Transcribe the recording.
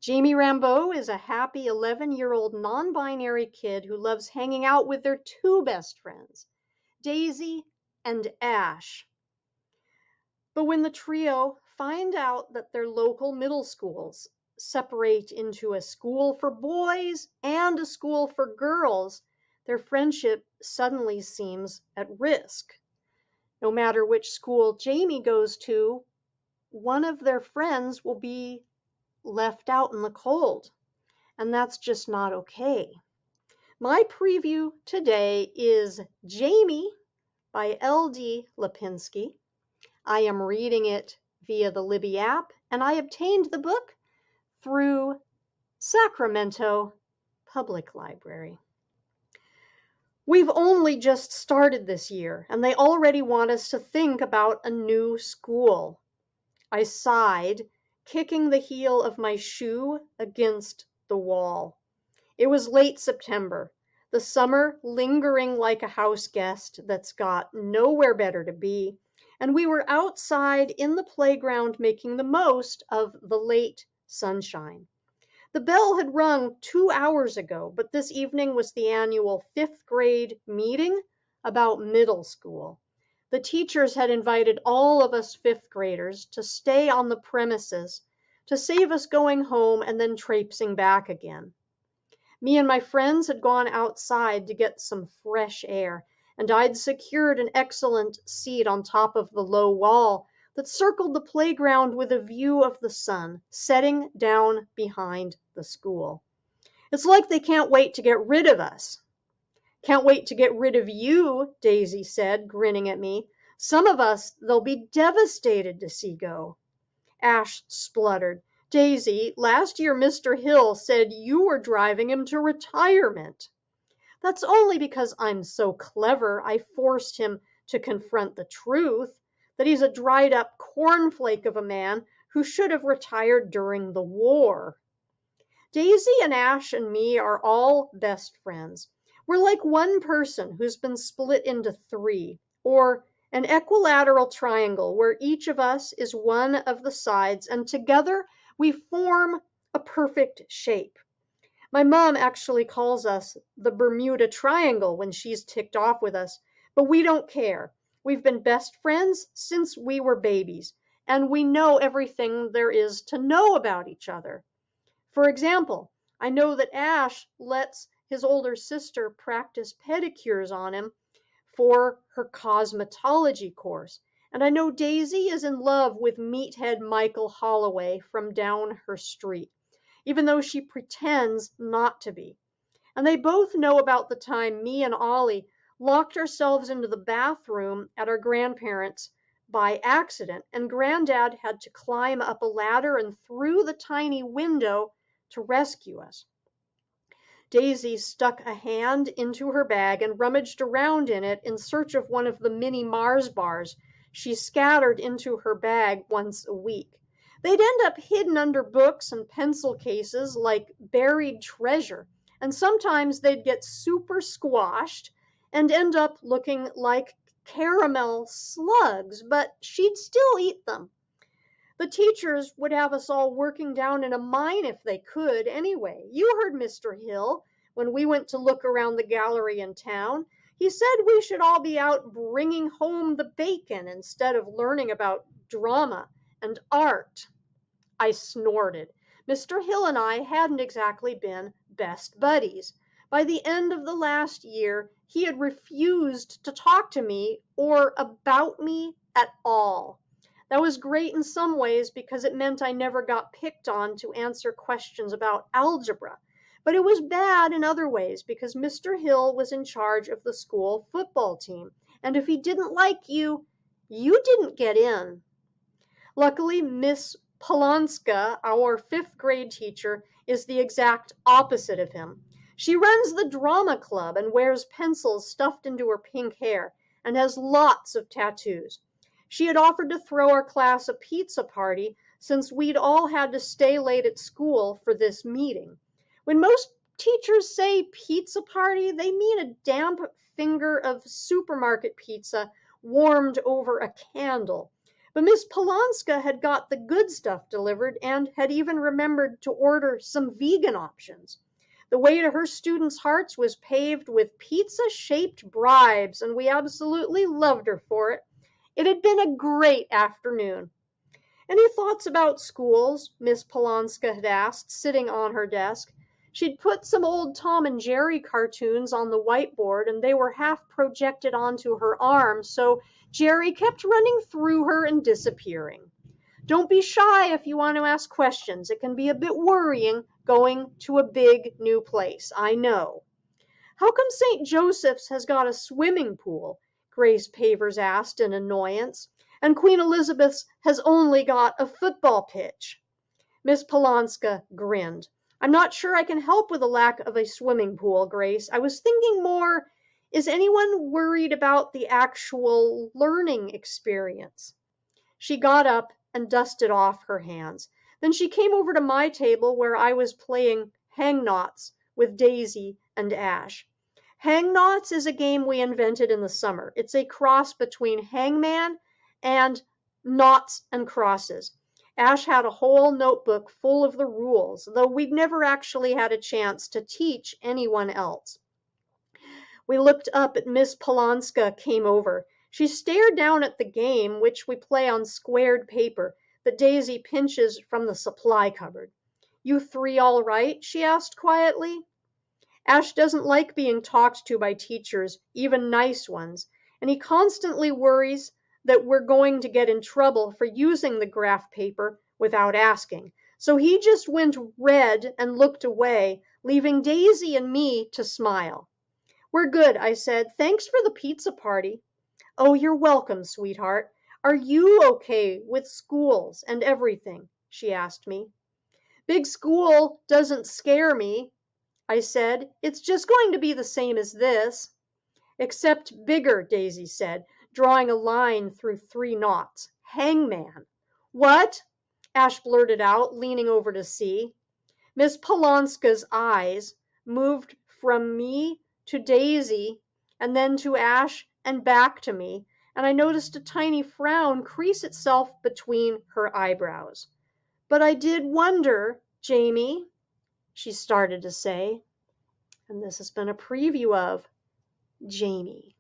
Jamie Rambeau is a happy 11-year-old non-binary kid who loves hanging out with their two best friends, Daisy and Ash. But when the trio find out that their local middle schools separate into a school for boys and a school for girls, their friendship suddenly seems at risk. No matter which school Jamie goes to, one of their friends will be left out in the cold, and that's just not okay. My preview today is Jamie by L.D. Lapinski. I am reading it via the Libby app, and I obtained the book through Sacramento Public Library. We've only just started this year, and they already want us to think about a new school. I sighed, kicking the heel of my shoe against the wall. It was late September, the summer lingering like a house guest that's got nowhere better to be, and we were outside in the playground making the most of the late sunshine. The bell had rung 2 hours ago, but this evening was the annual fifth grade meeting about middle school. The teachers had invited all of us fifth graders to stay on the premises to save us going home and then traipsing back again. Me and my friends had gone outside to get some fresh air, and I'd secured an excellent seat on top of the low wall that circled the playground with a view of the sun setting down behind the school. It's like they can't wait to get rid of us. Can't wait to get rid of you, Daisy said, grinning at me. Some of us they'll be devastated to see go. Ash spluttered. Daisy, last year Mr. Hill said you were driving him to retirement. That's only because I'm so clever I forced him to confront the truth, that he's a dried up cornflake of a man who should have retired during the war. Daisy and Ash and me are all best friends. We're like one person who's been split into three, or an equilateral triangle where each of us is one of the sides, and together we form a perfect shape. My mom actually calls us the Bermuda Triangle when she's ticked off with us, but we don't care. We've been best friends since we were babies, and we know everything there is to know about each other. For example, I know that Ash lets his older sister practice pedicures on him for her cosmetology course, and I know Daisy is in love with meathead Michael Holloway from down her street, even though she pretends not to be. And they both know about the time me and Ollie locked ourselves into the bathroom at our grandparents' by accident, and Granddad had to climb up a ladder and through the tiny window to rescue us. Daisy stuck a hand into her bag and rummaged around in it in search of one of the mini Mars bars she scattered into her bag once a week. They'd end up hidden under books and pencil cases like buried treasure, and sometimes they'd get super squashed and end up looking like caramel slugs, but she'd still eat them. The teachers would have us all working down in a mine if they could, anyway. You heard Mr. Hill when we went to look around the gallery in town. He said we should all be out bringing home the bacon instead of learning about drama and art. I snorted. Mr. Hill and I hadn't exactly been best buddies. By the end of the last year, he had refused to talk to me or about me at all. That was great in some ways because it meant I never got picked on to answer questions about algebra. But it was bad in other ways because Mr. Hill was in charge of the school football team. And if he didn't like you, you didn't get in. Luckily, Miss Polonska, our fifth grade teacher, is the exact opposite of him. She runs the drama club and wears pencils stuffed into her pink hair and has lots of tattoos. She had offered to throw our class a pizza party since we'd all had to stay late at school for this meeting. When most teachers say pizza party, they mean a damp finger of supermarket pizza warmed over a candle. But Miss Polonska had got the good stuff delivered and had even remembered to order some vegan options. The way to her students' hearts was paved with pizza-shaped bribes, and we absolutely loved her for it. It had been a great afternoon. "Any thoughts about schools?" Miss Polonska had asked, sitting on her desk. She'd put some old Tom and Jerry cartoons on the whiteboard, and they were half projected onto her arm, so Jerry kept running through her and disappearing. "Don't be shy if you want to ask questions. It can be a bit worrying going to a big new place, I know." "How come St. Joseph's has got a swimming pool?" Grace Pavers asked in annoyance, "and Queen Elizabeth's has only got a football pitch?" Miss Polonska grinned. "I'm not sure I can help with the lack of a swimming pool, Grace. I was thinking more, is anyone worried about the actual learning experience?" She got up and dusted off her hands. Then she came over to my table where I was playing hang knots with Daisy and Ash. Hang knots is a game we invented in the summer. It's a cross between hangman and noughts and crosses. Ash had a whole notebook full of the rules, though we'd never actually had a chance to teach anyone else. We looked up at Miss Polonska came over. She stared down at the game, which we play on squared paper, that Daisy pinches from the supply cupboard. "You three all right?" she asked quietly. "Ash doesn't like being talked to by teachers, even nice ones, and he constantly worries that we're going to get in trouble for using the graph paper without asking. So he just went red and looked away, leaving Daisy and me to smile." "We're good," I said. "Thanks for the pizza party." "Oh, you're welcome, sweetheart. Are you okay with schools and everything?" she asked me. "Big school doesn't scare me," I said. "It's just going to be the same as this." "Except bigger," Daisy said, drawing a line through 3 knots. "Hangman." "What?" Ash blurted out, leaning over to see. Miss Polonska's eyes moved from me to Daisy and then to Ash and back to me, and I noticed a tiny frown crease itself between her eyebrows. "But I did wonder, Jamie," she started to say. And this has been a preview of Jamie.